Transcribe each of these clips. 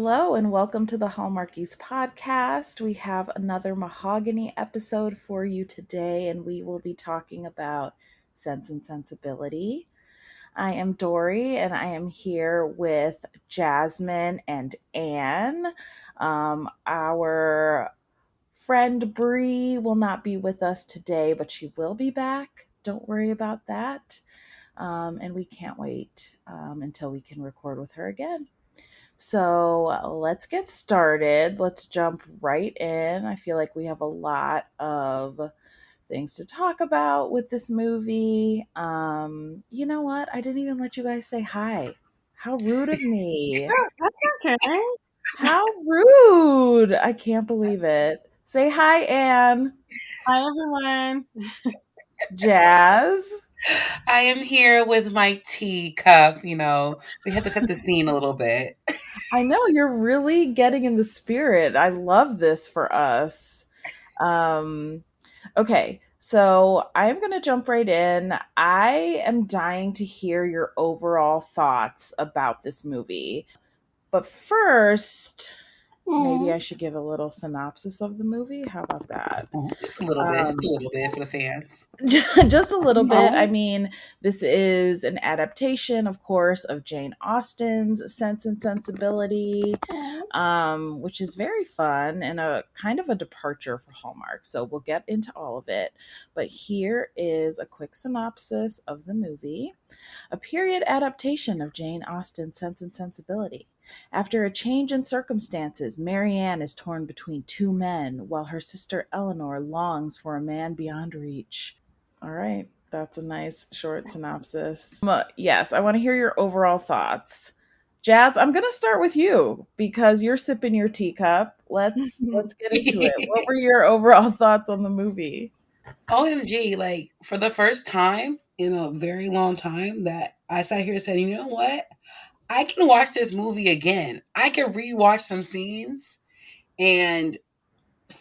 Hello and welcome to the Hallmarkies podcast. We have another Mahogany episode for you today, and we will be talking about Sense and Sensibility. I am Dory, and I am here with Jazzman and Anne. Our friend Bree will not be with us today, but she will be back. Don't worry about that. And we can't wait until we can record with her again. So let's get started. Let's jump right in. I feel like we have a lot of things to talk about with this movie. You know what? I didn't even let you guys say hi. How rude of me. Oh, that's okay. How rude. I can't believe it. Say hi, Anne. Hi, everyone. Jazz. I am here with my teacup. We had to set the scene a little bit. I know you're really getting in the spirit. I love this for us. Okay, so I'm going to jump right in. I am dying to hear your overall thoughts about this movie. But first, maybe I should give a little synopsis of the movie. How about that? Just a little bit for the fans. Just a little bit. I mean, this is an adaptation, of course, of Jane Austen's Sense and Sensibility, which is very fun and a kind of a departure for Hallmark. So we'll get into all of it. But here is a quick synopsis of the movie. A period adaptation of Jane Austen's Sense and Sensibility. After a change in circumstances, Maryann is torn between two men, while her sister Eleanor longs for a man beyond reach. All right, that's a nice short synopsis. Yes, I want to hear your overall thoughts. Jazz, I'm going to start with you because you're sipping your teacup. Let's get into it. What were your overall thoughts on the movie? OMG, like for the first time in a very long time that I sat here and said, you know what? I can watch this movie again. I can rewatch some scenes. And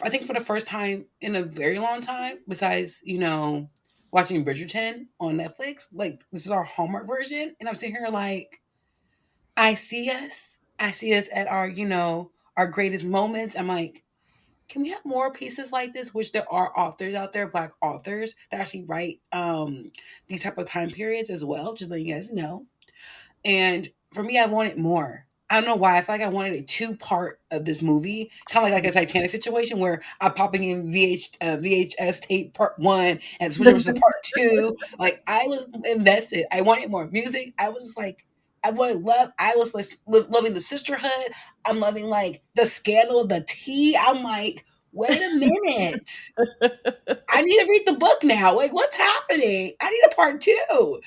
I think for the first time in a very long time, besides, watching Bridgerton on Netflix, like this is our Hallmark version. And I'm sitting here like, I see us. I see us at our, our greatest moments. I'm like, can we have more pieces like this? Which there are authors out there, Black authors, that actually write these type of time periods as well. Just letting you guys know. And for me, I wanted more. I don't know why. I feel like I wanted a two-part of this movie, kind of like a Titanic situation where I'm popping in VHS tape part one and switching over to part two. Like I was invested. I wanted more music. I was just like, I wanted love. I was like loving the sisterhood. I'm loving like the scandal, the tea. I'm like, wait a minute. I need to read the book now. Like, what's happening? I need a part two.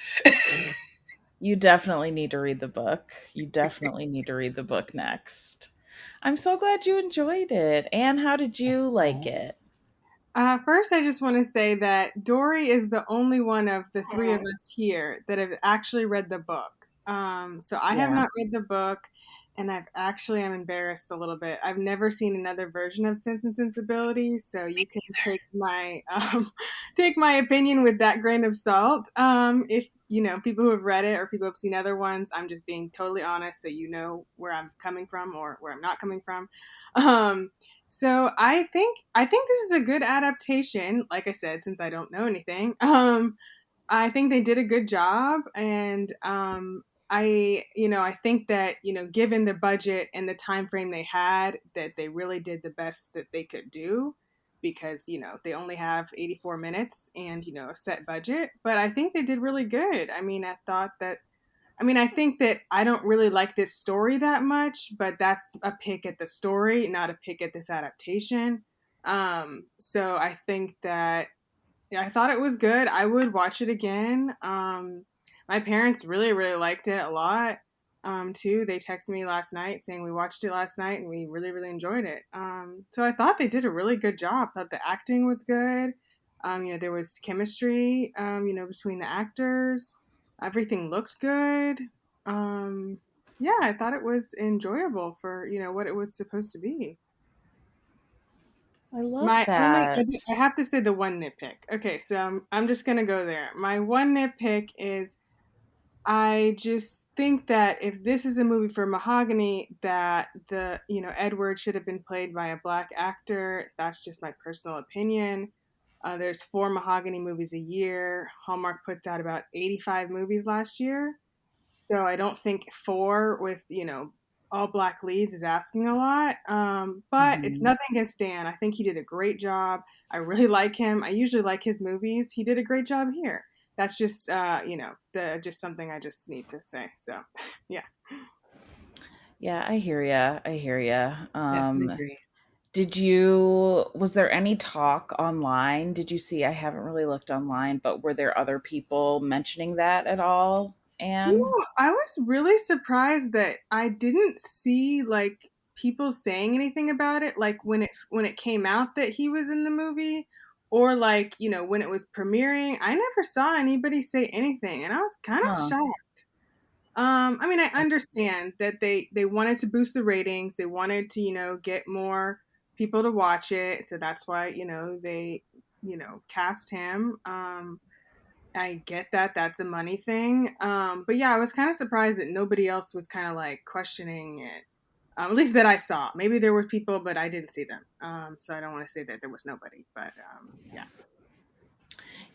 You definitely need to read the book. You definitely need to read the book next. I'm so glad you enjoyed it. Anne, how did you like it? First, I just want to say that Dory is the only one of the three of us here that have actually read the book. So I have not read the book, and I'm embarrassed a little bit. I've never seen another version of Sense and Sensibility, so you can take my take my opinion with that grain of salt. If people who have read it or people who have seen other ones, I'm just being totally honest, so you know where I'm coming from or where I'm not coming from. So I think this is a good adaptation. Like I said, since I don't know anything, I think they did a good job, and I think that given the budget and the time frame they had, that they really did the best that they could do, because they only have 84 minutes and a set budget. But I think they did really good. I think that I don't really like this story that much, but that's a pick at the story, not a pick at this adaptation. So I think that I thought it was good. I would watch it again. My parents really, really liked it a lot, too. They texted me last night saying we watched it last night and we really, really enjoyed it. So I thought they did a really good job. Thought the acting was good. There was chemistry, between the actors. Everything looked good. Yeah, I thought it was enjoyable for, what it was supposed to be. I love that. I have to say the one nitpick. Okay, so I'm just gonna go there. My one nitpick is I just think that if this is a movie for Mahogany, that the Edward should have been played by a black actor. That's just my personal opinion. There's four Mahogany movies a year. Hallmark puts out about 85 movies last year. So I don't think four with, all black leads is asking a lot. But it's Mhm. nothing against Dan. I think he did a great job. I really like him. I usually like his movies. He did a great job here. That's just, the just something I just need to say. So, yeah. Yeah, I hear ya. I hear ya. Definitely agree. Was there any talk online? Did you see? I haven't really looked online, but were there other people mentioning that at all, Anne? I was really surprised that I didn't see like people saying anything about it, like when it came out that he was in the movie, or like when it was premiering. I never saw anybody say anything, and I was kind of Huh. shocked. I mean, I understand that they wanted to boost the ratings, they wanted to get more people to watch it, so that's why they cast him. I get that that's a money thing. But yeah, I was kind of surprised that nobody else was kind of like questioning it. At least that I saw. Maybe there were people, but I didn't see them. So I don't want to say that there was nobody. But yeah.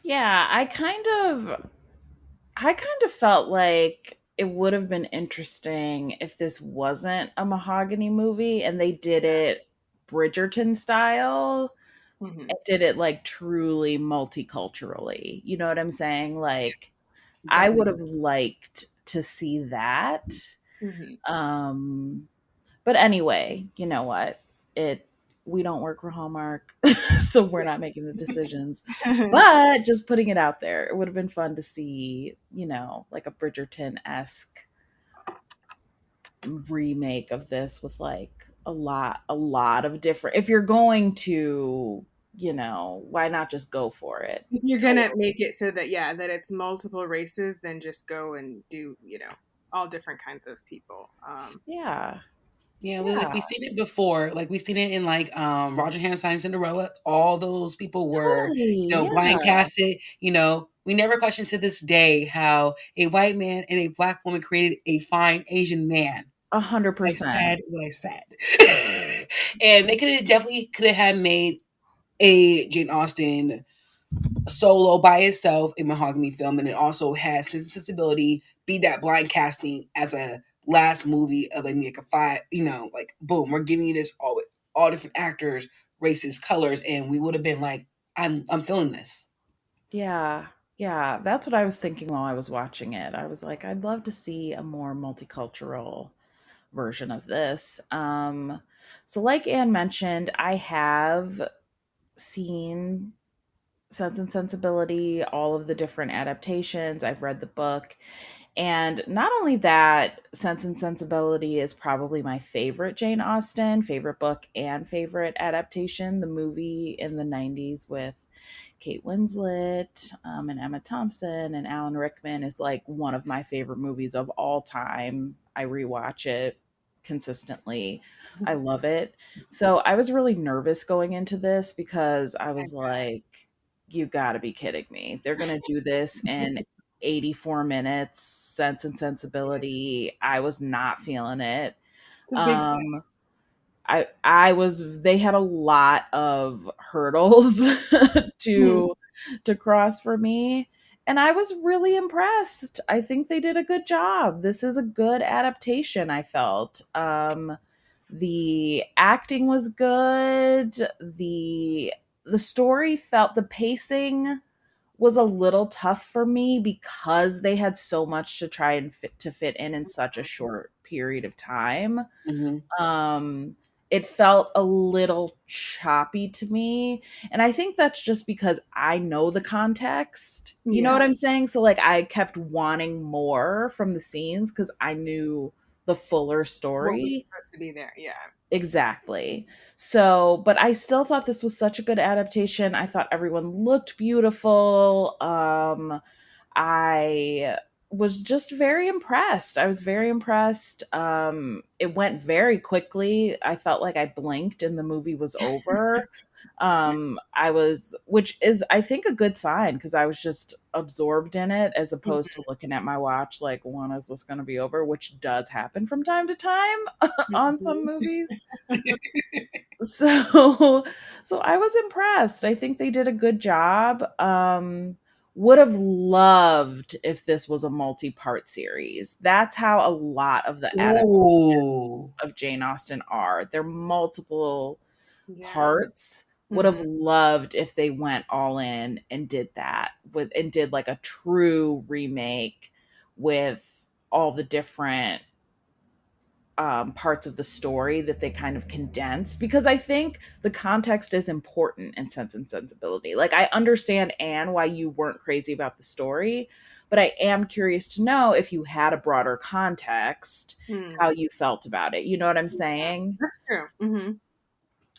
Yeah, I kind of felt like it would have been interesting if this wasn't a Mahogany movie and they did it Bridgerton style Hmm. and did it like truly multiculturally. You know what I'm saying? Like I would Definitely. have liked to see that. Hmm. Um but anyway, you know what? It We don't work for Hallmark, so we're not making the decisions. Yeah. But just putting it out there, it would have been fun to see, like a Bridgerton-esque remake of this with like a lot of different if you're going to, why not just go for it? If you're gonna Totally. make it so that that it's multiple races, then just go and do all different kinds of people. Yeah. Yeah, Yeah. we seen it before. Like we seen it in like Roger Hammerstein's Cinderella. All those people were, Totally. blind Yeah. casted. We never question to this day how a white man and a black woman created a fine Asian man. I 100%. said what I said. And they could have had made a Jane Austen solo by itself in Mahogany film, and it also has Sense and Sensibility be that blind casting as a last movie of like a five, like boom, we're giving you this all with all different actors, races, colors, and we would have been like, I'm feeling this. Yeah. Yeah. That's what I was thinking while I was watching it. I was like, I'd love to see a more multicultural version of this. So like Anne mentioned, I have seen Sense and Sensibility, all of the different adaptations. I've read the book. And not only that, Sense and Sensibility is probably my favorite Jane Austen, favorite book, and favorite adaptation. The movie in the 90s with Kate Winslet and Emma Thompson and Alan Rickman is like one of my favorite movies of all time. I rewatch it consistently. I love it. So I was really nervous going into this because I was like, you got to be kidding me. They're going to do this in 84 minutes, Sense and Sensibility. I was not feeling it. It's a big Um, I was they had a lot of hurdles task. to cross for me, and I was really impressed. I think they did a good job. This is a good adaptation, I felt. The acting was good. The story felt the pacing was a little tough for me because they had so much to try and fit in such a short period of time. Hmm. um it felt a little choppy to me, and I think that's just because I know the context, you know what Yeah. I'm saying? So like I kept wanting more from the scenes because I knew the fuller What was story. supposed to be there? Yeah. Exactly. So, but I still thought this was such a good adaptation. I thought everyone looked beautiful. I was just very impressed. I was very impressed. It went very quickly. I felt like I blinked and the movie was over. Which is, I think, a good sign because I was just absorbed in it as opposed to looking at my watch like, when is this going to be over? Which does happen from time to time on some Mhm. movies. So so I was impressed. I think they did a good job. Would have loved if this was a multi-part series. That's how a lot of the Ooh. adaptations of Jane Austen are. They're multiple Yeah. parts. Would have Mhm. loved if they went all in and did that with and did like a true remake with all the different parts of the story that they kind of condensed, because I think the context is important in Sense and Sensibility. Like, I understand, Anne, why you weren't crazy about the story, but I am curious to know if you had a broader context, how Mm. you felt about it. You know what I'm Yeah. saying? That's true. Mhm.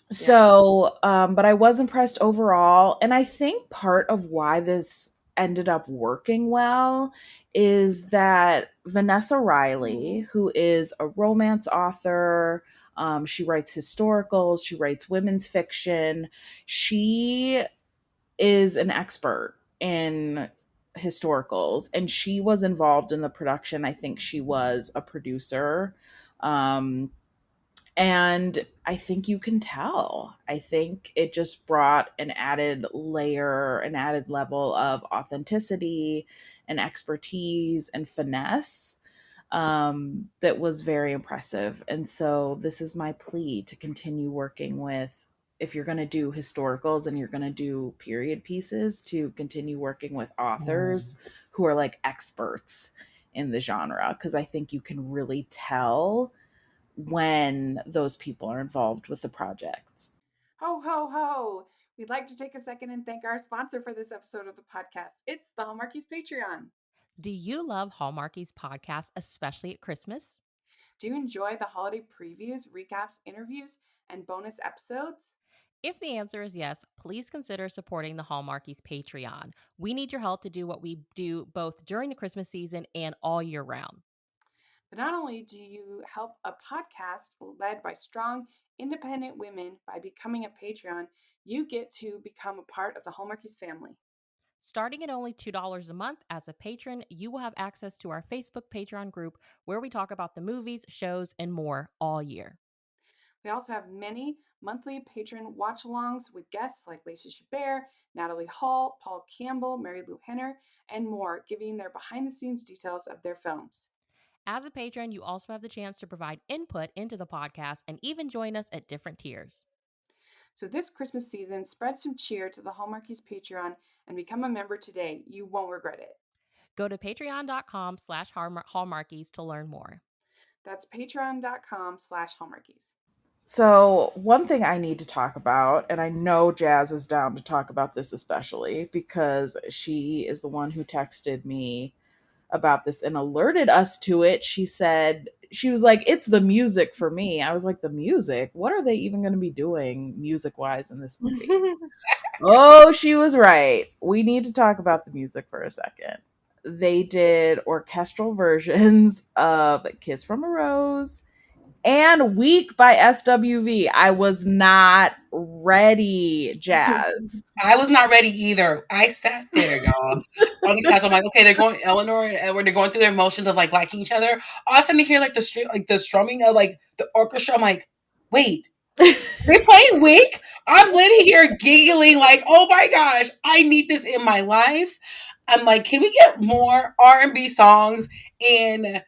Yeah. So, but I was impressed overall. And I think part of why this ended up working well is that Vanessa Riley, who is a romance author, she writes historicals, she writes women's fiction, she is an expert in historicals and she was involved in the production. I think she was a producer. Um, and I think you can tell. I think it just brought an added layer, an added level of authenticity and expertise and finesse that was very impressive. And so, this is my plea to continue working with, if you're going to do historicals and you're going to do period pieces, to continue working with authors who are like experts in the genre, because I think you can really tell when those people are involved with the projects. Ho, ho, ho. We'd like to take a second and thank our sponsor for this episode of the podcast. It's the Hallmarkies Patreon. Do you love Hallmarkies podcast, especially at Christmas? Do you enjoy the holiday previews, recaps, interviews, and bonus episodes? If the answer is yes, please consider supporting the Hallmarkies Patreon. We need your help to do what we do both during the Christmas season and all year round. But not only do you help a podcast led by strong, independent women by becoming a Patreon, you get to become a part of the Hallmarkies family. Starting at only $2 a month as a patron, you will have access to our Facebook Patreon group where we talk about the movies, shows, and more all year. We also have many monthly patron watch alongs with guests like Lacey Chabert, Natalie Hall, Paul Campbell, Mary Lou Henner, and more, giving their behind the scenes details of their films. As a patron, you also have the chance to provide input into the podcast and even join us at different tiers. So this Christmas season, spread some cheer to the Hallmarkies Patreon and become a member today. You won't regret it. Go to patreon.com/hallmarkies to learn more. That's patreon.com/Hallmarkies. So, one thing I need to talk about, and I know Jazz is down to talk about this especially because she is the one who texted me about this and alerted us to it. She said, she was like, it's the music for me. I was like, the music? What are they even going to be doing music wise in this movie? Oh, she was right. We need to talk about the music for a second. They did orchestral versions of Kiss from a Rose and Weak by SWV. I was not ready, Jazz. I was not ready either. I sat there, y'all, on the couch. I'm like, okay, they're going Eleanor and Edward. They're going through their motions of like liking each other. All of a sudden, I hear like like the strumming of like the orchestra. I'm like, wait, they playing weak. I'm literally here giggling like, oh my gosh, I need this in my life. I'm like, can we get more R&B songs in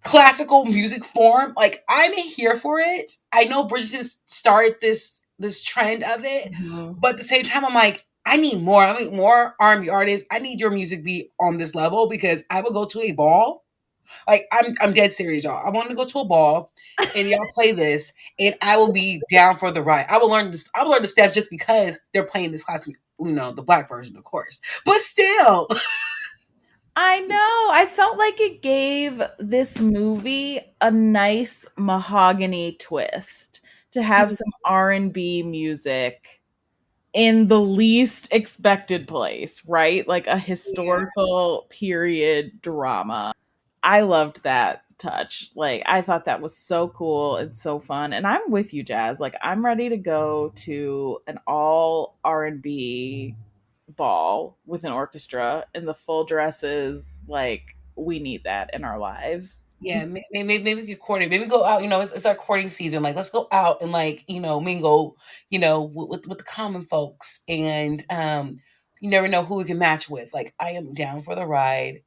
classical music form? Like, I'm here for it. I know Bridgerton started this trend of it, Mhm. but at the same time, I'm like, I need more. I need more R&B artists. I need your music be on this level because I will go to a ball. Like, I'm dead serious, y'all. I want to go to a ball and y'all play this, and I will be down for the ride. I will learn this. I will learn the steps just because they're playing this classic, the black version, of course. But still, I know. I felt like it gave this movie a nice mahogany twist to have some R&B music in the least expected place, right? Like a Yeah. historical period drama. I loved that touch. Like I thought that was so cool and so fun. And I'm with you, Jazz. Like I'm ready to go to an all R&B ball with an orchestra in the full dresses. Like we need that in our lives. Yeah, maybe we could coordinate. Maybe go out. It's our courting season. Like, let's go out and like mingle. With the common folks, and you never know who we can match with. Like, I am down for the ride.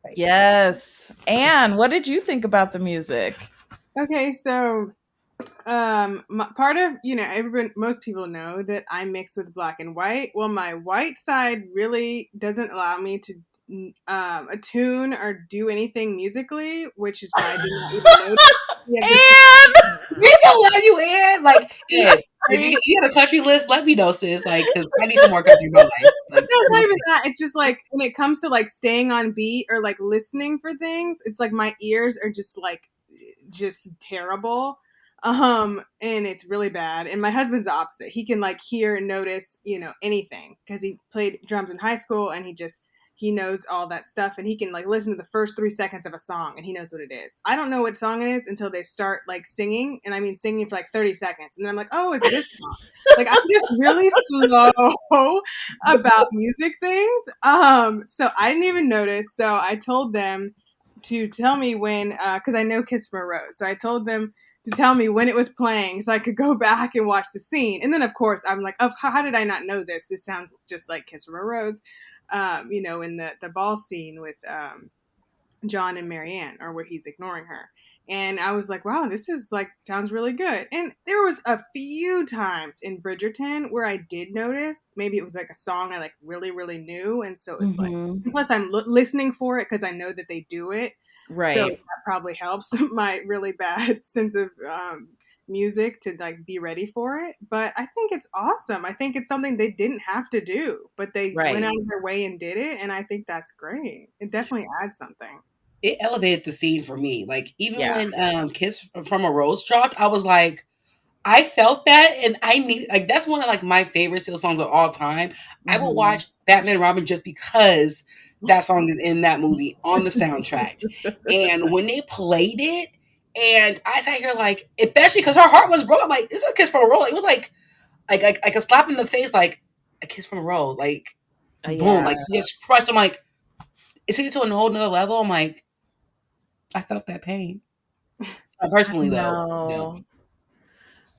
Like, Yes. Anne, what did you think about the music? Okay, so part of everyone, most people know that I'm mixed with black and white. Well, my white side really doesn't allow me to attune or do anything musically, which is why I did not even notice any of the Anne! we so love you, Ed. Like, Ed, if songs. you got a country list, let me know, sis. Like, cause I need some more country in my life. No, Like, it's not real even shit. that. It's just like when it comes to like staying on beat or like listening for things, it's like my ears are just terrible. And it's really bad. And my husband's the opposite. He can like hear and notice, anything because he played drums in high school and he knows all that stuff and he can like listen to the first 3 seconds of a song and he knows what it is. I don't know what song it is until they start like singing, and I mean singing for like 30 seconds. And then I'm like, oh, it's this song. Like I'm just really slow about music things. So I didn't even notice. So I told them to tell me when, because I know Kiss from a Rose. So I told them to tell me when it was playing so I could go back and watch the scene. And then, of course, I'm like, oh, how did I not know this? This sounds just like Kiss from a Rose, in the ball scene with John and Maryann, or where he's ignoring her. And I was like, wow, this is like, sounds really good. And there was a few times in Bridgerton where I did notice, maybe it was like a song I like really, really knew. And so it's like, Mhm. plus I'm listening for it because I know that they do it. So Right. that probably helps my really bad sense of music to like be ready for it. But I think it's awesome. I think it's something they didn't have to do, but they went Right. out of their way and did it. And I think that's great. It definitely adds something. It elevated the scene for me. Like, even Yeah. when Kiss from a Rose dropped, I was like, I felt that, and I need like that's one of like my favorite Seal songs of all time. I will Mhm. watch Batman and Robin just because that song is in that movie on the soundtrack. And when they played it, and I sat here like, especially because her heart was broken. Like, this is Kiss from a Rose. It was like a slap in the face, like a kiss from a rose. Like, boom, Yeah. like you just crushed. I'm like, it took it to a whole nother level. I'm like, I felt that pain. I Personally, though, know.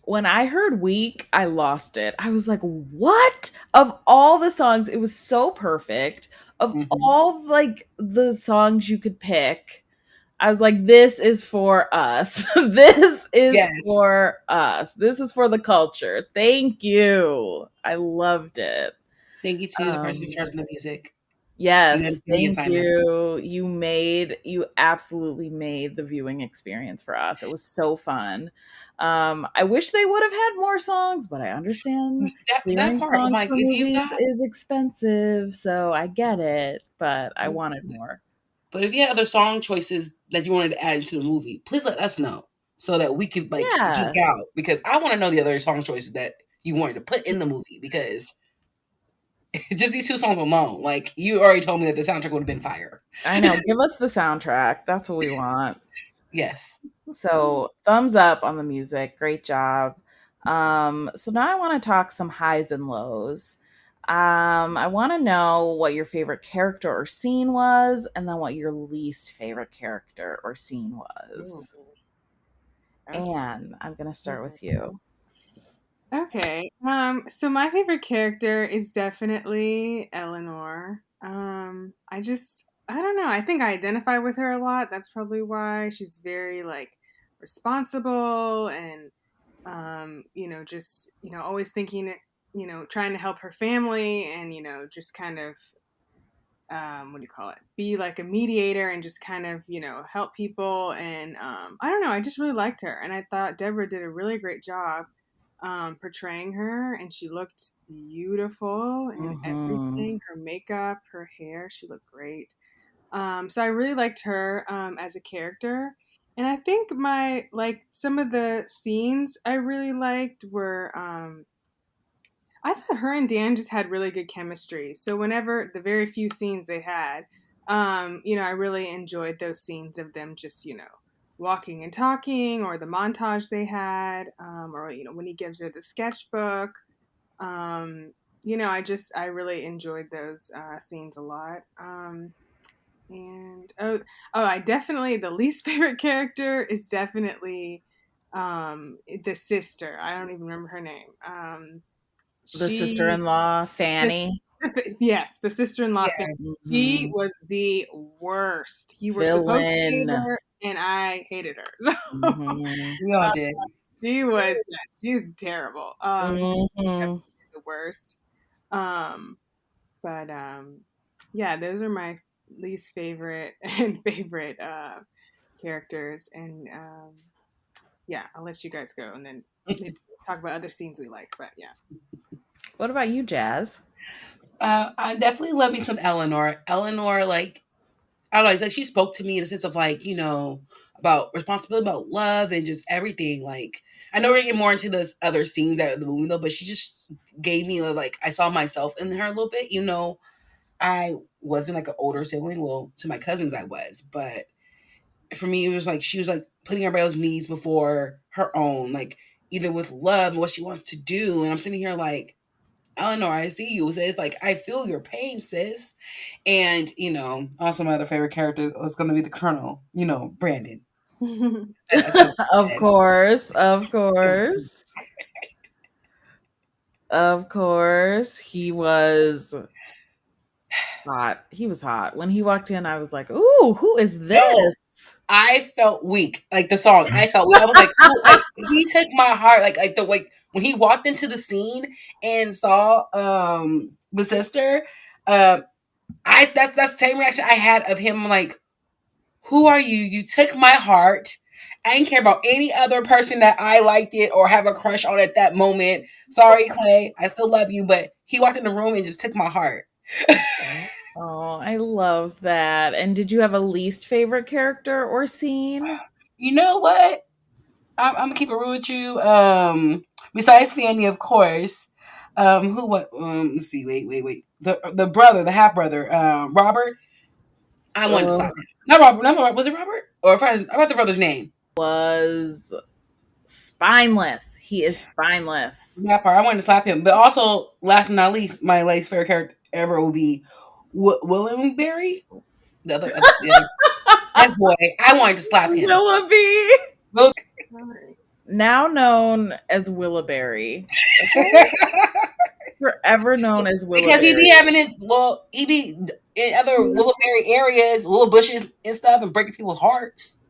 When I heard Weak, I lost it. I was like, "What?" Of all the songs, it was so perfect. Of hmm all like the songs you could pick, I was like, "This is for us. This is yes. for us. This is for the culture." Thank you. I loved it. Thank you to the person in Um charge of the music. You Yes, understand the thank assignment. you. You absolutely made the viewing experience for us. It was so fun. I wish they would have had more songs, but I understand That clearing part, I'm songs like, for if you movies got, is expensive, so I get it, but I wanted more. but if you had other song choices that you wanted to add into the movie, please let us know so that we could like geek Yeah, out because I want to know the other song choices that you wanted to put in the movie because just these two songs alone, like you already told me that the soundtrack would have been fire. I know. Give us the soundtrack. That's what we want. Yes. So thumbs up on the music. Great job. So now I want to talk some highs and lows. I want to know what your favorite character or scene was, and then what your least favorite character or scene Ooh, was. okay. And I'm gonna start with you. Okay. So my favorite character is definitely Eleanor. I don't know. I think I identify with her a lot. That's probably why she's very like responsible and just, always thinking, trying to help her family and, just kind of what do you call it? Be like a mediator and just kind of, help people. And I don't know. I just really liked her, and I thought Deborah did a really great job portraying her, and she looked beautiful in Mm-hmm. everything. Her makeup, her hair, she looked great. So I really liked her as a character. And I think some of the scenes I really liked were I thought her and Dan just had really good chemistry. So whenever the very few scenes they had, I really enjoyed those scenes of them just, walking and talking, or the montage they had, or when he gives her the sketchbook. Um, I really enjoyed those scenes a lot. And I definitely the least favorite character is definitely the sister. I don't even remember her name. The She sister-in-law, the, Fanny. yes, the sister-in-law fan. Yeah. She Mhm. was the worst. You were supposed to hate Villain. her, and I hated her. So Mhm. We all did. she was, yeah, she's terrible. So she's Mhm. definitely the worst. Um, but yeah, those are my least favorite and favorite characters. And yeah, I'll let you guys go, and then maybe talk about other scenes we like. But yeah. What about you, Jazz? I'm definitely loving some Eleanor. Eleanor, like, I don't know, like she spoke to me in a sense of like, about responsibility, about love, and just everything. Like, I know we're gonna get more into those other scenes out of the movie though, but she just gave me like I saw myself in her a little bit. I wasn't like an older sibling. Well, to my cousins I was, but for me it was like she was like putting everybody's needs before her own, like either with love and what she wants to do. And I'm sitting here like, Eleanor, I see you. So it's like I feel your pain, sis. And also my other favorite character was going to be the Colonel. Brandon. I said what Of I course, of said. course. Of course. He was hot. He was hot. When he walked in, I was like, "Ooh, who is No, this?" I felt weak. Like the song, I felt weak. I was like, oh, like he took my heart. Like the like when he walked into the scene and saw the sister. Um, that's the same reaction I had of him. Like, who are you? You took my heart. I didn't care about any other person that I liked it or have a crush on at that moment. Sorry, Clay. I still love you, but he walked in the room and just took my heart. Oh, I love that. And did you have a least favorite character or scene? You know what? I'm gonna keep it real with you. Besides Fanny, of course. Who what? Let's see. Wait. The brother, the half brother, Robert. I wanted to slap Ugh, him. Not Robert. Not Robert. Was it Robert? Or if I about the brother's name. was spineless. He is spineless. That part. I wanted to slap him. But also, last but not least, my least favorite character ever will be William Barry. The other that boy. I wanted to slap him. Willoughby, Look. now known as Willaberry. Okay? Forever known as Because he be Willaberry. having it. Well, he be in other Willowberry areas, willow bushes and stuff, and breaking people's hearts.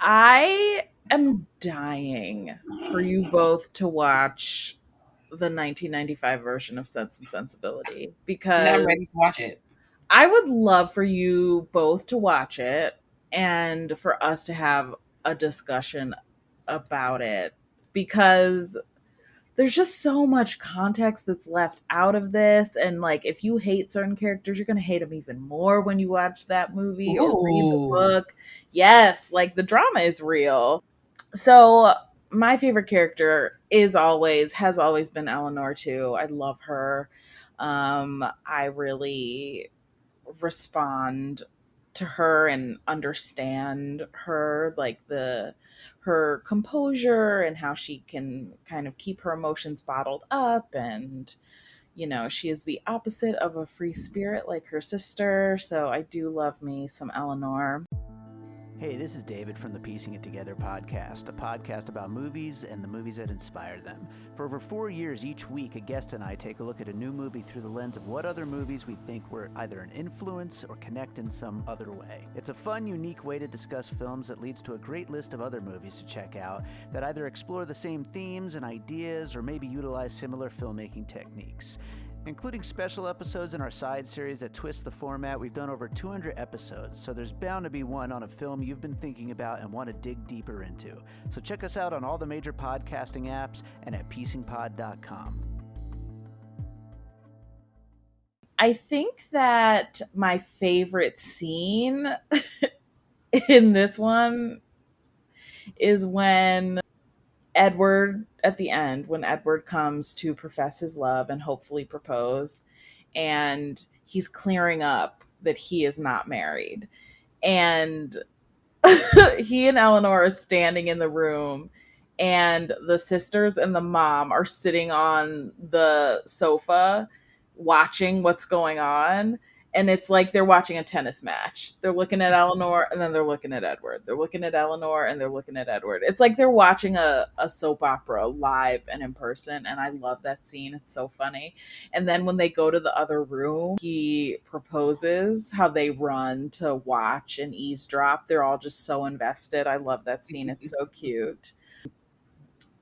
I am dying for you both to watch the 1995 version of Sense and Sensibility And I'm ready because to watch it. I would love for you both to watch it and for us to have a discussion about it because there's just so much context that's left out of this. And like, if you hate certain characters, you're going to hate them even more when you watch that movie or read the Ooh. book. Yes, like the drama is real. So my favorite character has always been Eleanor too. I love her. I really respond to her and understand her, like her composure and how she can kind of keep her emotions bottled up. And she is the opposite of a free spirit like her sister, so I do love me some Eleanor. Hey, this is David from the Piecing It Together podcast, a podcast about movies and the movies that inspire them. For over 4 years, each week, a guest and I take a look at a new movie through the lens of what other movies we think were either an influence or connect in some other way. It's a fun, unique way to discuss films that leads to a great list of other movies to check out that either explore the same themes and ideas or maybe utilize similar filmmaking techniques. Including special episodes in our side series that twist the format, we've done over 200 episodes, so there's bound to be one on a film you've been thinking about and want to dig deeper into. So check us out on all the major podcasting apps and at piecingpod.com. I think that my favorite scene in this one is when Edward at the end, when Edward comes to profess his love and hopefully propose, and he's clearing up that he is not married. And he and Eleanor are standing in the room, and the sisters and the mom are sitting on the sofa watching what's going on. And it's like they're watching a tennis match. They're looking at Eleanor and then they're looking at Edward. They're looking at Eleanor and they're looking at Edward. It's like they're watching a soap opera live and in person. And I love that scene. It's so funny. And then when they go to the other room, he proposes, how they run to watch and eavesdrop. They're all just so invested. I love that scene. It's so cute.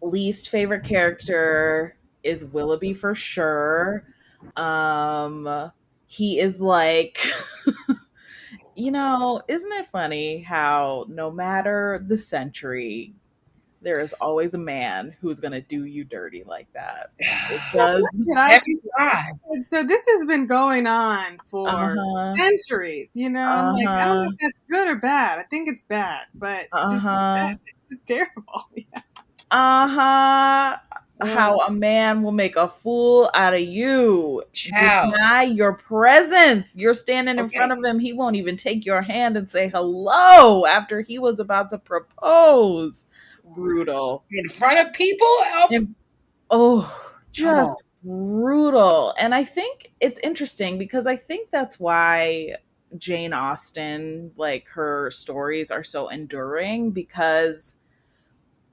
Least favorite character is Willoughby for sure. He is like, isn't it funny how no matter the century, there is always a man who's going to do you dirty like that. It Well, does. that's what I Every time. so this has been going on for Uh-huh. centuries, I'm like, I don't know Uh-huh. if that's good or bad. I think it's bad, but it's just bad. Uh-huh. It's just terrible. Yeah. Uh-huh. How Oh, a man will make a fool out of you. Child. Deny your presence. You're standing in front Okay. of him. He won't even take your hand and say hello after he was about to propose. Brutal. In front of people? Oh, And oh, come on. just brutal. And I think it's interesting because I think that's why Jane Austen, like her stories are so enduring, because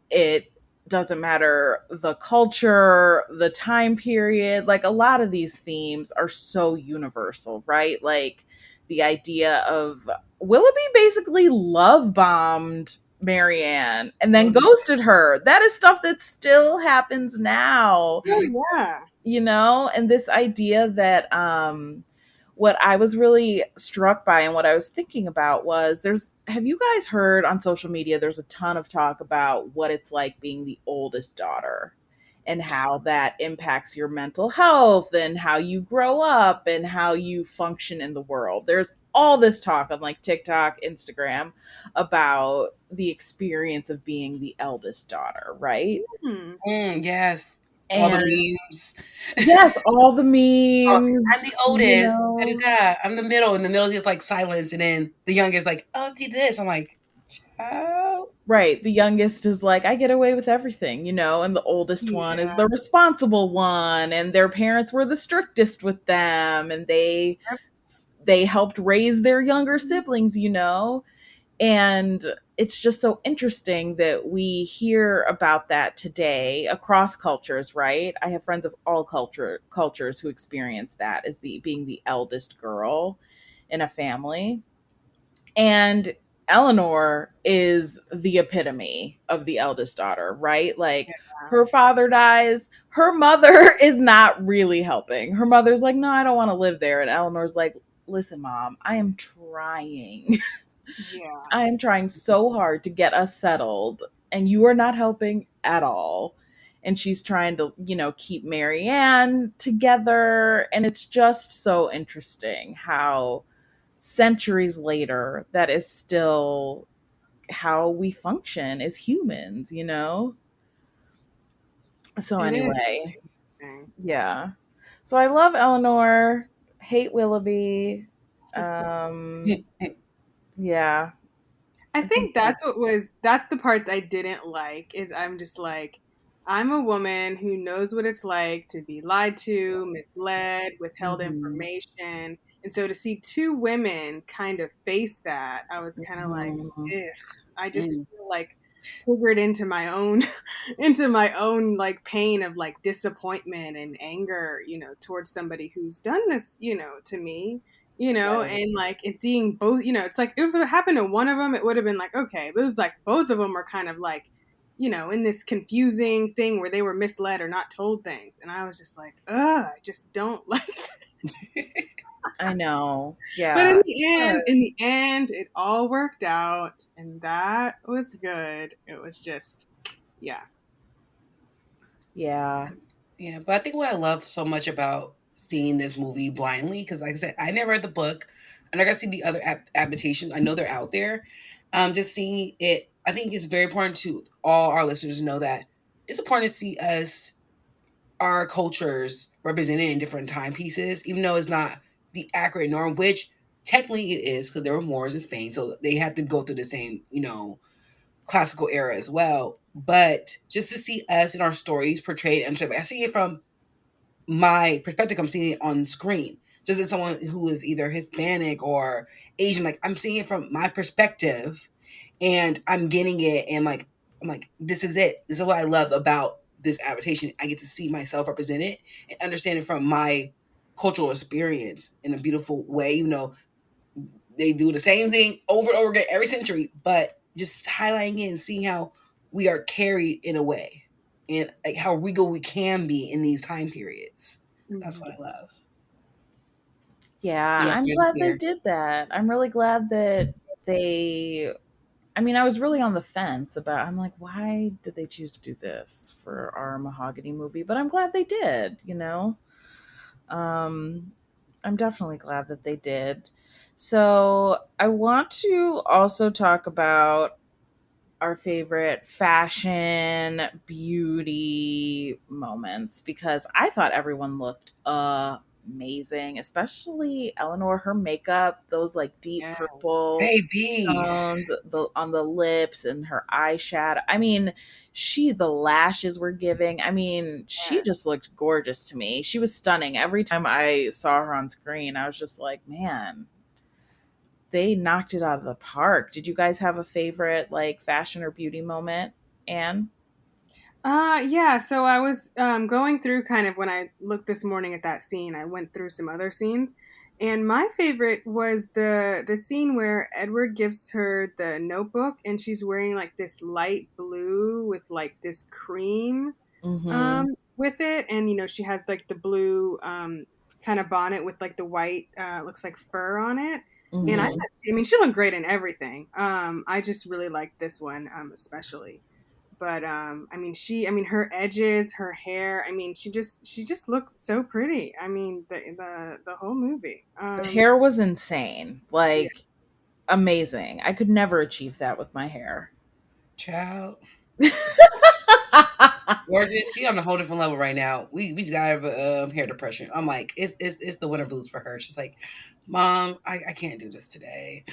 it doesn't matter the culture, the time period. Like a lot of these themes are so universal, right? Like the idea of Willoughby basically love bombed Maryann and then Oh, ghosted her. That is stuff that still happens now, oh yeah. and this idea that what I was really struck by and what I was thinking about was, have you guys heard on social media, there's a ton of talk about what it's like being the oldest daughter and how that impacts your mental health and how you grow up and how you function in the world. There's all this talk on like TikTok, Instagram about the experience of being the eldest daughter, right? Hmm. yes. All the And memes. yes, all the Oh, I'm memes, the oldest. Da, da, da. I'm the middle. And the middle is just like silence. And then the youngest like, oh, did this. I'm like, child. right. The youngest is like, I get away with everything, and the oldest one is Yeah. the responsible one, and their parents were the strictest with them, and they helped raise their younger siblings, and it's just so interesting that we hear about that today across cultures, right? I have friends of all cultures who experience that as being the eldest girl in a family. And Eleanor is the epitome of the eldest daughter, right? Like her father dies, her mother is not really helping. Her mother's like, "No, I don't want to live there." And Eleanor's like, "Listen, mom, I am trying. Yeah. I am trying so hard to get us settled, and you are not helping at all." And she's trying to, keep Maryann together. And it's just so interesting how centuries later that is still how we function as humans. So It is anyway, really interesting. yeah. So I love Eleanor, hate Willoughby. Um yeah, I I think think that's the parts I didn't like is I'm just like I'm a woman who knows what it's like to be lied to, misled, withheld mhm. information. And so to see two women kind of face that, I was kind of like, Mhm. ugh. I just Mm, feel like triggered into my own into my own like pain of like disappointment and anger, towards somebody who's done this, to me, Right. and like and seeing both, it's like if it happened to one of them, it would have been like okay, but it was like both of them are kind of like, in this confusing thing where they were misled or not told things, and I was just like, ugh, I just don't like. I know. But Yeah. Good. in the end, it all worked out, and that was good. It was just, yeah. Yeah. yeah. But I think what I love so much about seeing this movie blindly, because like I said, I never read the book. I never got to see the other adaptations. I know they're out there. Just seeing it, I think it's very important to all our listeners to know that it's important to see us, our cultures represented in different timepieces, even though it's not the accurate norm, which technically it is because there were Moors in Spain, so they had to go through the same, classical era as well. But just to see us and our stories portrayed, and I see it from my perspective. I'm seeing it on screen. Just as someone who is either Hispanic or Asian, like I'm seeing it from my perspective, and I'm getting it, and like I'm like, this is it. This is what I love about this adaptation. I get to see myself represented and understand it from my cultural experience in a beautiful way. Even though they do the same thing over and over again every century, but just highlighting it and seeing how we are carried in a way, and like how regal we can be in these time periods. That's Mhm. what I love. Yeah, The I'm young glad they here. did that. I'm really glad that they I mean, I was really on the fence about I'm like, why did they choose to do this for our Mahogany movie? But I'm glad they did, you know? Um I'm definitely glad that they did. So, I want to also talk about our favorite fashion, beauty moments because I thought everyone looked amazing, especially Eleanor. Her makeup, those like deep Yeah. purple Baby. tones on the lips and her eyeshadow. I mean, the lashes were giving. I mean, she Yeah. just looked gorgeous to me. She was stunning. Every time I saw her on screen, I was just like, man, they knocked it out of the park. Did you guys have a favorite like fashion or beauty moment, Anne? Yeah, so I was going through kind of when I looked this morning at that scene, I went through some other scenes. And my favorite was the scene where Edward gives her the notebook and she's wearing like this light blue with like this cream Mm-hmm. with it, and she has like the blue kind of bonnet with like the white looks like fur on it. And I Mm-hmm. thought I mean she looked great in everything. I just really liked this one especially. But I mean her edges, her hair, I mean she just looked so pretty. I mean the whole movie. The hair was insane. Yeah. Like amazing. I could never achieve that with my hair. Child. Gorgeous. She on a whole different level right now. We just got have hair depression. I'm like, it's the winter blues for her. She's like, Mom, I can't do this today.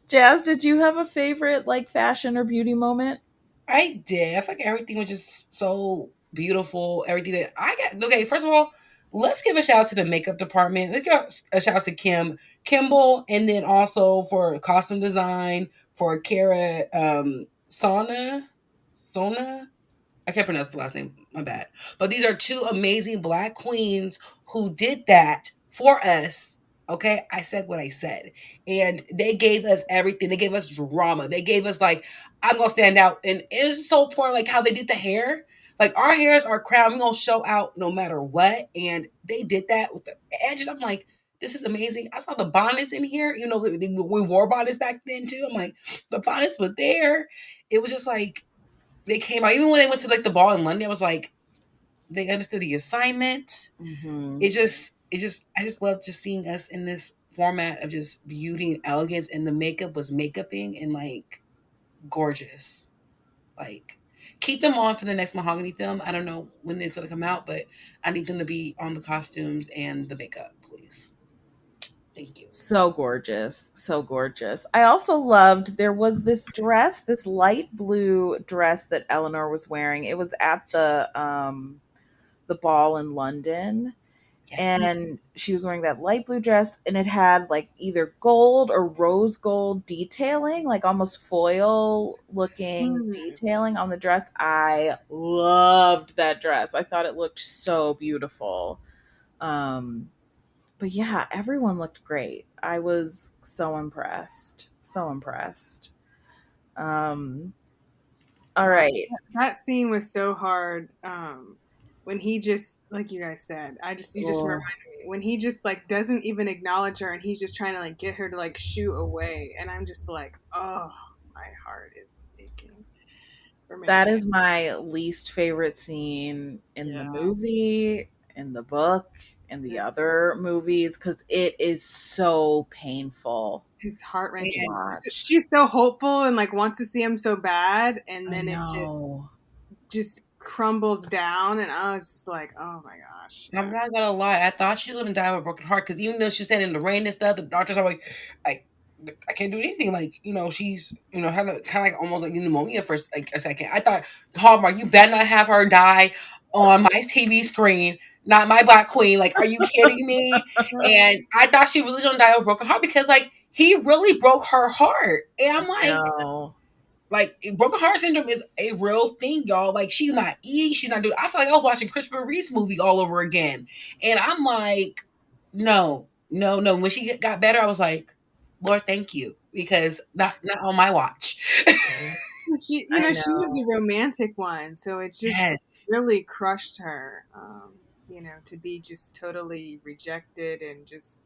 Jazz, did you have a favorite like fashion or beauty moment? I did. I feel like everything was just so beautiful. Everything that I got. Okay, first of all, let's give a shout out to the makeup department. Let's give a shout out to Kimball, and then also for costume design for Kara Sona. I can't pronounce the last name. My bad. But these are two amazing black queens who did that for us. Okay, I said what I said, and they gave us everything. They gave us drama. They gave us like I'm gonna stand out, and it was so important. Like how they did the hair. Like our hairs are crown. We gonna show out no matter what, and they did that with the edges. I'm like, this is amazing. I saw the bonnets in here. We wore bonnets back then too. I'm like, the bonnets were there. It was just like they came out. Even when they went to like the ball in London, I was like, they understood the assignment. Mm-hmm. I just love just seeing us in this format of just beauty and elegance, and the makeup was makeuping and like gorgeous. Like, keep them on for the next Mahogany film. I don't know when it's gonna come out, but I need them to be on the costumes and the makeup, please. Thank you. So gorgeous. So gorgeous. I also loved there was this dress, this light blue dress that Eleanor was wearing. It was at the ball in London, Yes. and she was wearing that light blue dress and it had like either gold or rose gold detailing, like almost foil looking Mm. detailing on the dress. I loved that dress. I thought it looked so beautiful. um but yeah, everyone looked great. I was so impressed, so impressed. um all Wow, right. that scene was so hard. When he just, like you guys said, you just reminded Oh, me when he just like doesn't even acknowledge her, and he's just trying to like get her to like shoo away, and I'm just like, oh, my heart is aching for that Mariann. is my least favorite scene in the Yeah, movie, in the book, in the it's other movies, because it is so painful. It's heart to wrenching. watch. She's so hopeful and like wants to see him so bad, and I then it just know. just crumbles down, and I was just like, oh my gosh, I'm yeah. not gonna lie. I thought she was gonna die with a broken heart because even though she's standing in the rain and stuff, the doctors are like, I, I can't do anything. Like, she's, had a kind of like almost like pneumonia for like a second. I thought, Hallmark, you better not have her die on my TV screen, not my Black Queen. Like, are you kidding me? And I thought she really gonna die with a broken heart because like he really broke her heart, and I'm like, No. broken heart syndrome is a real thing, y'all. Like, she's not eating, she's not doing. I feel like I was watching Christopher Reeve's movie all over again, and I'm like, no, no, no. When she got better, I was like, Lord, thank you, because not on my watch. She, I she was the know. romantic one, so it just Yes, really crushed her. To be just totally rejected and just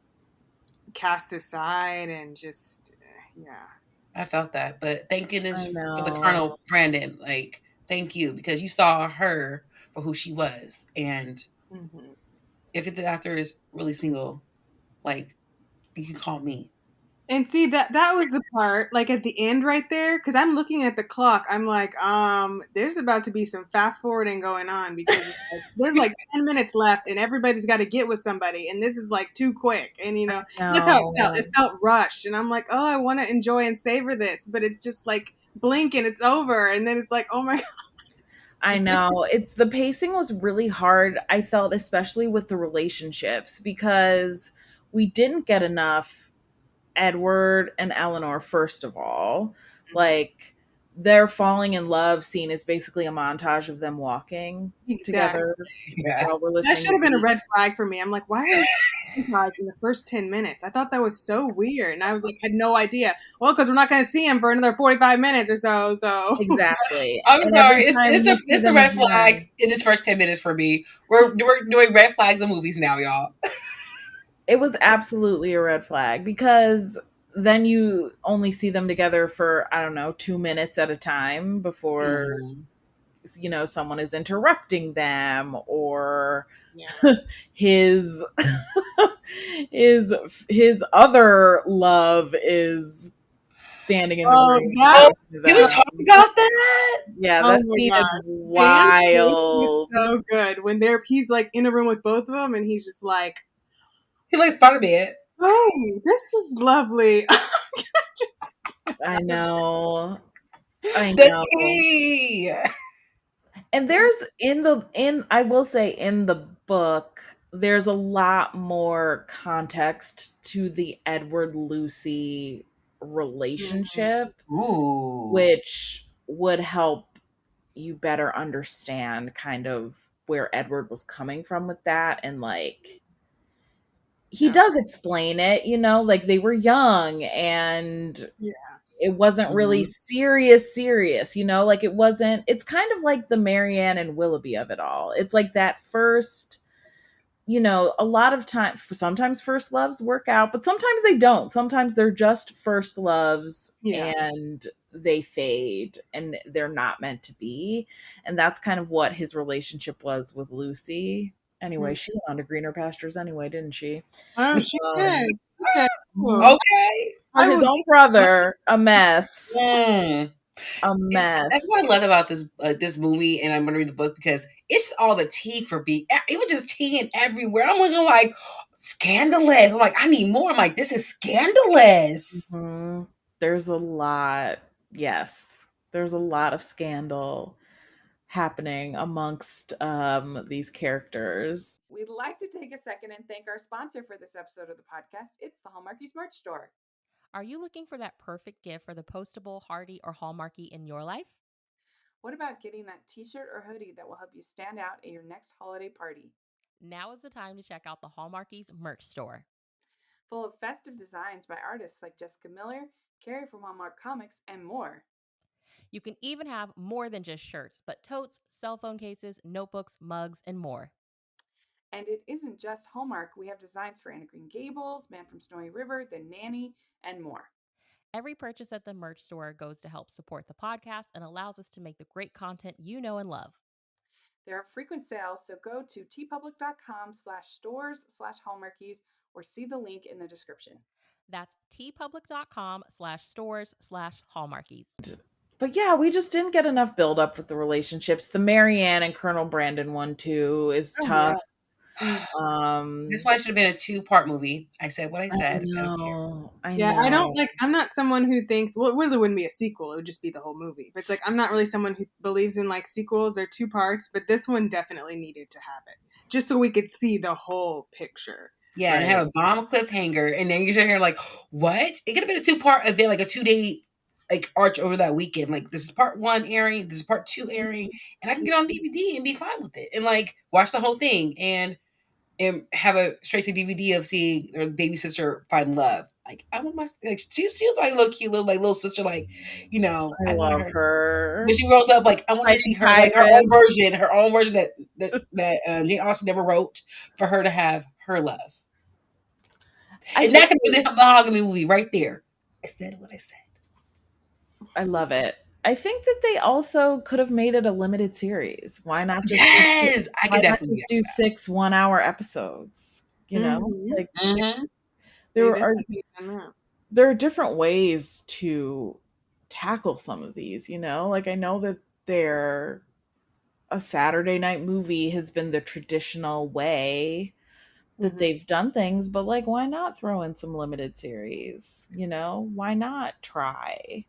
cast aside and just, yeah. I felt that, but thank I goodness for the know. Colonel Brandon. Like, thank you because you saw her for who she was, and Hmm. if the actor is really single, like, you can call me. And see that was the part like at the end right there, because I'm looking at the clock. I'm like, there's about to be some fast forwarding going on because it's like, there's like 10 minutes left, and everybody's got to get with somebody, and this is like too quick, and that's how it felt. No. It felt rushed, and I'm like, oh, I want to enjoy and savor this, but it's just like blink and it's over, and then it's like, oh my I know. It's the pacing was really hard, I felt, especially with the relationships, because we didn't get enough Edward and Eleanor, first of all. god. Like, their falling in love scene is basically a montage of them walking Exactly. together Yeah. while we're That listening should to have been a beats. red flag for me. I'm like, why are we in the first 10 minutes? I thought that was so weird. And I was like, had no idea. Well, because we're not going to see him for another 45 minutes or so. So, Exactly. I'm And sorry. every It's time it's you the see it's the them red flag again, in its first 10 minutes for me. We're doing red flags in movies now, y'all. it was absolutely a red flag because then you only see them together for, I don't know, 2 minutes at a time before, Mm. someone is interrupting them, or yeah. his his his other love is standing in the Oh, room that. Oh, talking to can we them. talk about that? Yeah, Oh that my scene is gosh. Dan's face was wild. so good when he's like in a room with both of them and he's just like, He likes Spider Man. oh, this is lovely. I know. I The know. tea. And there's in I will say, in the book, there's a lot more context to the Edward Lucy Mhm. relationship, Ooh. which would help you better understand kind of where Edward was coming from with that. And like, he Okay. does explain it, like they were young and Yeah. it wasn't really Mhm. serious, like it's kind of like the Maryann and Willoughby of it all. It's like that first, a lot of time, sometimes first loves work out, but sometimes they don't. Sometimes they're just first loves Yeah. and they fade and they're not meant to be. And that's kind of what his relationship was with Lucy. Anyway, Mm. she went on to greener pastures anyway, didn't she? Oh, she Um, did. She said, mhm. oh, Okay. For I his would. own brother, a mess. Mm. A That's mess. what I love about this movie, and I'm gonna read the book because it's all the tea for me. It was just tea everywhere. I'm looking like scandalous. I'm like, I need more. I'm like, this is scandalous. Mhm. There's a lot. Yes. There's a lot of scandal happening amongst these characters. We'd like to take a second and thank our sponsor for this episode of the podcast. It's the Hallmarkies merch store. Are you looking for that perfect gift for the postable, hardy, or hallmarky in your life? What about getting that t shirt or hoodie that will help you stand out at your next holiday party? Now is the time to check out the Hallmarkies merch store. Full of festive designs by artists like Jessica Miller, Carrie from Hallmark Comics, and more. You can even have more than just shirts, but totes, cell phone cases, notebooks, mugs, and more. And it isn't just Hallmark. We have designs for Anna Green Gables, Man from Snowy River, The Nanny, and more. Every purchase at the merch store goes to help support the podcast and allows us to make the great content you know and love. There are frequent sales, so go to tpublic.com/stores/hallmarkies or see the link in the description. That's tpublic.com/stores/Hallmarkies. But yeah, we just didn't get enough build up with the relationships. The Maryann and Colonel Brandon one too is Oh yeah. tough. Mm. This Um, one should have been a two-part movie. I said what I I said. I don't care. know, I Yeah, I don't know. like. I'm not someone who thinks. Well, it really wouldn't be a sequel. It would just be the whole movie. But it's like I'm not really someone who believes in like sequels or two parts. But this one definitely needed to have it, just so we could see the whole picture. Yeah, and Right. have a bomb cliffhanger, and then you're sitting here like, what? It could have been a two-part event, like a 2-day like arch over that weekend. Like this is part one airing, this is part two airing, and I can get on DVD and be fine with it, and like watch the whole thing, and have a straight to DVD of seeing their baby sister find love. Like I want my like she's like a little cute little sister, like I I want love her when her. she grows up. Like I want to see Fighting her like pirates. her own version that Jane Austen never wrote for her to have her love. I And that think could be the Mahogany movie right there. I said what I said. I love it. I think that they also could have made it a limited series. Yes, I Why could not definitely just get do 6 1-hour episodes, you know? Mm-hmm. Like that. They there are definitely done that. there are different ways to tackle some of these, you know? Like I know that they're a Saturday night movie has been the traditional way that Mm-hmm. they've done things, but like why not throw in some limited series, you know? Why not try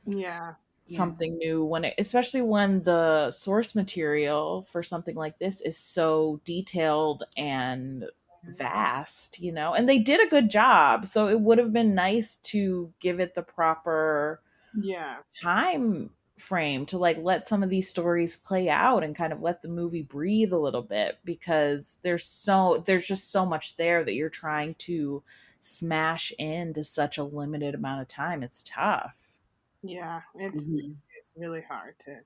Yeah. Yeah. something new when especially when the source material for something like this is so detailed and vast, you know? And they did a good job, so it would have been nice to give it the proper Yeah. time frame to like let some of these stories play out and kind of let the movie breathe a little bit because there's just so much there that you're trying to smash into such a limited amount of time. It's tough. Yeah. It's Mhm. it's really hard to.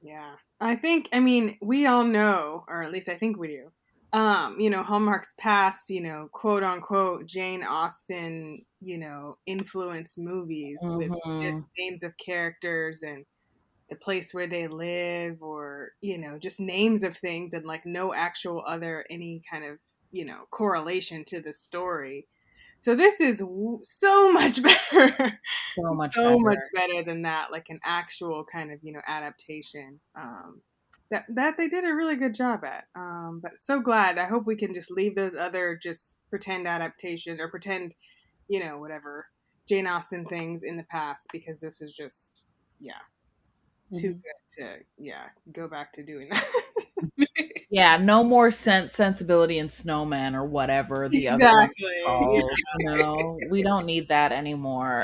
Yeah. I mean, we all know, or at least I think we do. Hallmark's past, quote unquote Jane Austen, influenced movies with Mhm. just names of characters and the place where they live or, just names of things and like no actual other any kind of, correlation to the story. So this is so much better, So much so much better. better than that, like an actual kind of adaptation. That they did a really good job at. But so glad. I hope we can just leave those other just pretend adaptation or pretend, whatever Jane Austen things in the past because this is just yeah too Mhm. good to go back to doing that. Yeah, no more sensibility and snowman or whatever the other one was Exactly. Yeah. called, you know? We don't need that anymore.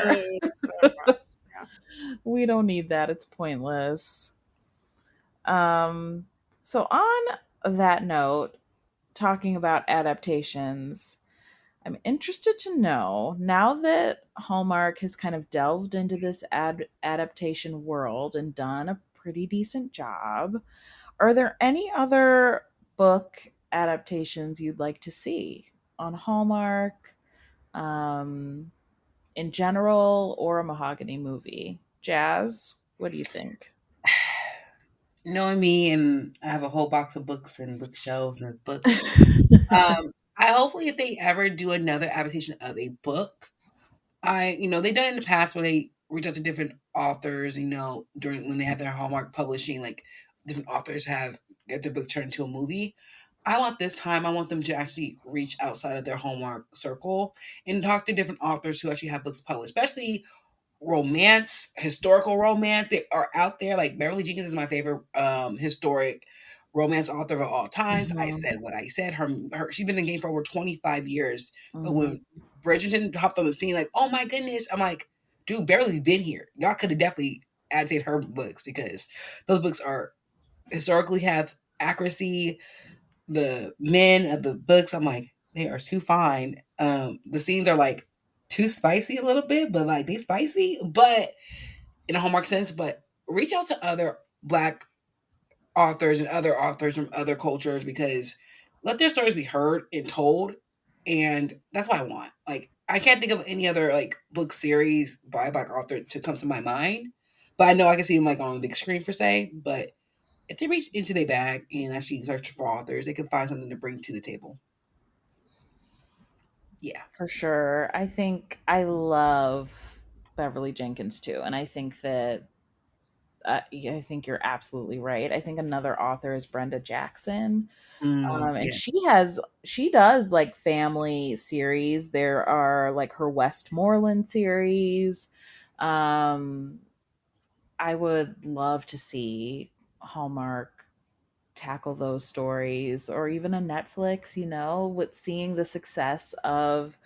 So much. Yeah. We don't need that. It's pointless. Um, so on that note, talking about adaptations, I'm interested to know now that Hallmark has kind of delved into this adaptation world and done a pretty decent job. Are there any other book adaptations you'd like to see on Hallmark, um, in general, or a Mahogany movie? Jazz, what do you think? Knowing me, and I have a whole box of books and bookshelves and books. I hopefully if they ever do another adaptation of a book, they've done it in the past where they reach out to different authors, during when they have their Hallmark publishing, like different authors have get their book turned into a movie. I want them to actually reach outside of their Hallmark circle and talk to different authors who actually have books published, especially romance, historical romance. They are out there. Like Beverly Jenkins is my favorite historic romance author of all times. I Mhm, said what I said. She's been in the game for over 25 years. But mhm. when Bridgerton hopped on the scene, like, oh my goodness, I'm like, dude, Beverly's been here. Y'all could have definitely added her books because those books are historically have accuracy. The men of the books, I'm like, they are too fine. The scenes are like too spicy a little bit, but like they spicy, but in a Hallmark sense. But reach out to other Black authors and other authors from other cultures because let their stories be heard and told, and that's what I want. Like I can't think of any other like book series by a Black author to come to my mind, but I know I can see them like on the big screen for say. But if they reach into their bag and actually search for authors, they can find something to bring to the table. Yeah. For sure. I think I love Beverly Jenkins too, and I think that yeah, I think you're absolutely right. I think another author is Brenda Jackson, and Yes. she does like family series. There are like her Westmoreland series. Um, I would love to see Hallmark tackle those stories, or even a Netflix, with seeing the success of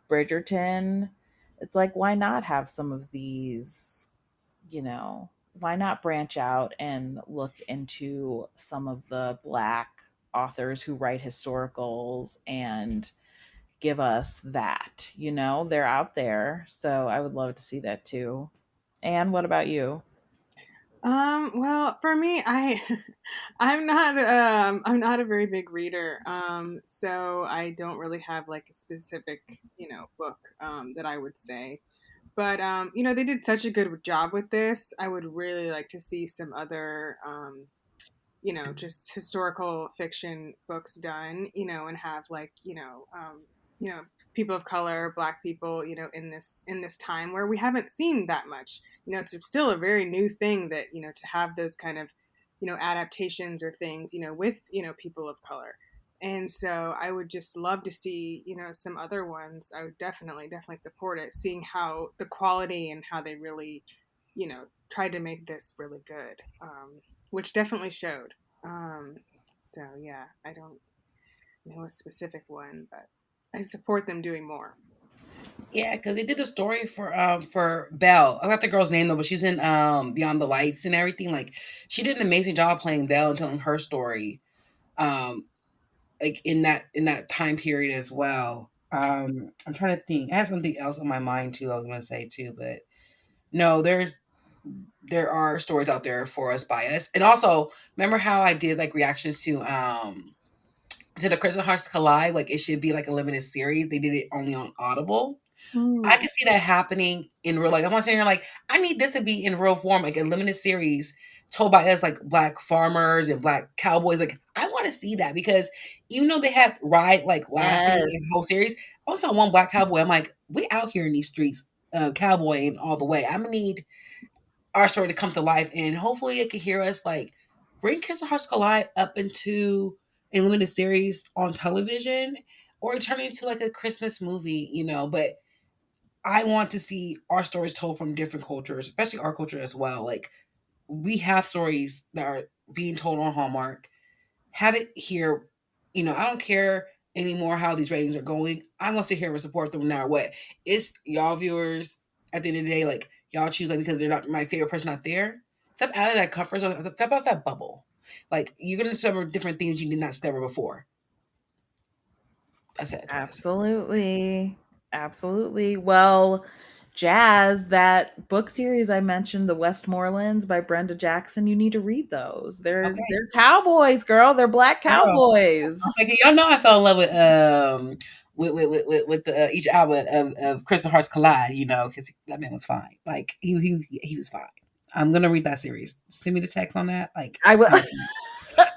Bridgerton. It's like, why not have some of these, you know, why not branch out and look into some of the Black authors who write historicals and give us that? They're out there. So I would love to see that too. And what about you? Well, for me, I'm not a very big reader. So I don't really have like a specific, book that I would say. But they did such a good job with this. I would really like to see some other just historical fiction books done, and have like, you know, people of color, black people, in this time where we haven't seen that much. It's still a very new thing that, to have those kind of, adaptations or things, with, people of color. And so I would just love to see, some other ones. I would definitely support it, seeing how the quality and how they really, tried to make this really good, which definitely showed. Um, so yeah, I don't know a specific one, but I support them doing more. Yeah, because they did a story for Belle. I got the girl's name though, but she's in Beyond the Lights and everything. Like she did an amazing job playing Belle and telling her story. Um, like in that time period as well. I'm trying to think. I had something else on my mind too. I was gonna say too, but no, there are stories out there for us by us. And also, remember how I did like reactions to the Crystal Hearts Collide? Like it should be like a limited series. They did it only on Audible. I Mm. can see that happening in real life. I'm not saying here like I need this to be in real form, like a limited series told by us, like black farmers and black cowboys. Like I want to see that because even though they had Ride like lasting Yes, the whole series, I saw one black cowboy. I'm like, we out here in these streets, cowboying all the way. I'm gonna need our story to come to life, and hopefully it could hear us like bring Kids of Hearts Collide up into a limited series on television or turn it into like a Christmas movie, But I want to see our stories told from different cultures, especially our culture as well. Like we have stories that are being told on Hallmark. Have it here. I don't care anymore how these ratings are going. I'm gonna sit here and support them no matter what. It's y'all viewers at the end of the day, like y'all choose like because they're not my favorite person not there. Step out of that comfort zone, step out that bubble. Like you're gonna discover different things you did not discover before. That's it. That's what I say. absolutely. Absolutely. Well, Jazz, that book series I mentioned, The Westmorelands by Brenda Jackson, you need to read those. They're Okay, they're cowboys, girl. They're black girl. cowboys. Okay, y'all know I fell in love with the each album of Crystal Hearts Collide, because that man was fine. Like he was fine. I'm gonna read that series. Send me the text on that. Like I will how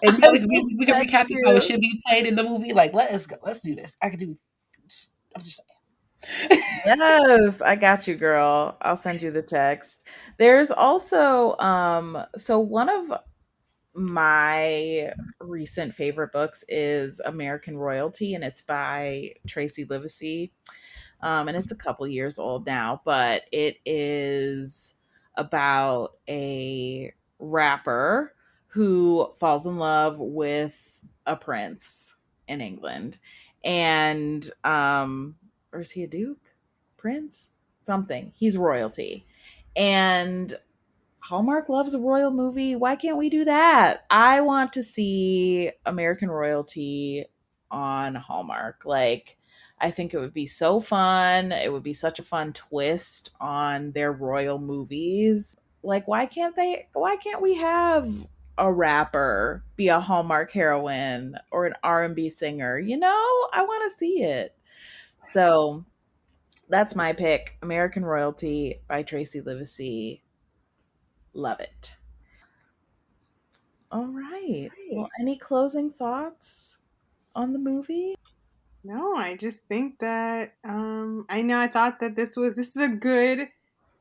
and I will we can text recap this how it you. should be played in the movie. Like let us go. Let's do this. I can do. I'm just Yes, I got you, girl. I'll send you the text. There's also so one of my recent favorite books is American Royalty, and it's by Tracy Livesey. And it's a couple years old now, but it is about a rapper who falls in love with a prince in England. And or is he a duke? Prince? Something. He's royalty. And Hallmark loves a royal movie. Why can't we do that? I want to see American Royalty on Hallmark. Like, I think it would be so fun. It would be such a fun twist on their royal movies. Like, why can't we have a rapper be a Hallmark heroine or an R&B singer? I want to see it. So, that's my pick. American Royalty by Tracy Livesey. Love it. All right. Well, any closing thoughts on the movie? No, I just think that I know I thought that this is a good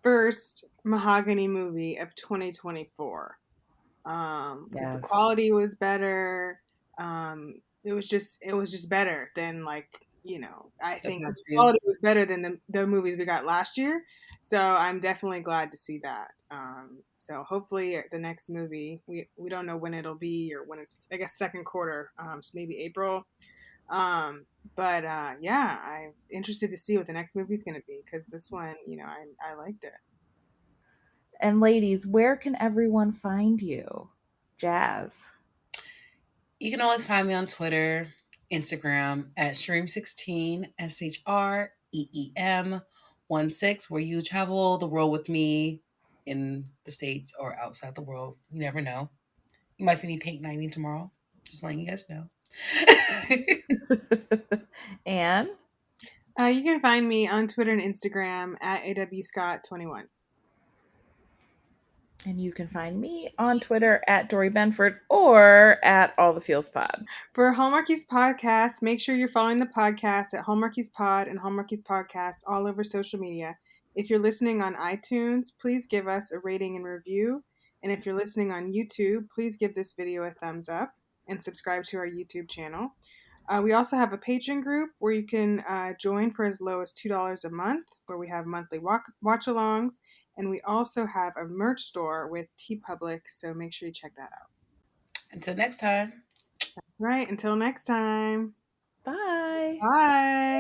first Mahogany movie of 2024. Because the Yes. quality was better. It was just better than, like, I The think the past few. quality was better than the movies we got last year. So I'm definitely glad to see that. So hopefully the next movie, we don't know when it'll be or when it's, I guess, second quarter, so maybe April. Um, but yeah, I'm interested to see what the next movie's going to be, because this one, I liked it. And ladies, where can everyone find you? Jazz. You can always find me on Twitter, Instagram at Shreem16, SHREEM16, where you travel the world with me in the States or outside the world. You never know. You might see me paint 90 tomorrow. Just letting you guys know. And You can find me on Twitter and Instagram at awscott21. and you can find me on Twitter at Dory Benford or at All the Feels Pod. For Hallmarkies Podcast, make sure you're following the podcast at Hallmarkies Pod and Hallmarkies Podcast all over social media. If you're listening on iTunes, please give us a rating and review. And if you're listening on YouTube, please give this video a thumbs up and subscribe to our YouTube channel. We also have a Patreon group where you can join for as low as $2 a month, where we have monthly watch alongs. And we also have a merch store with TeePublic, so make sure you check that out. Until next time. Right, until next time. Bye. Bye.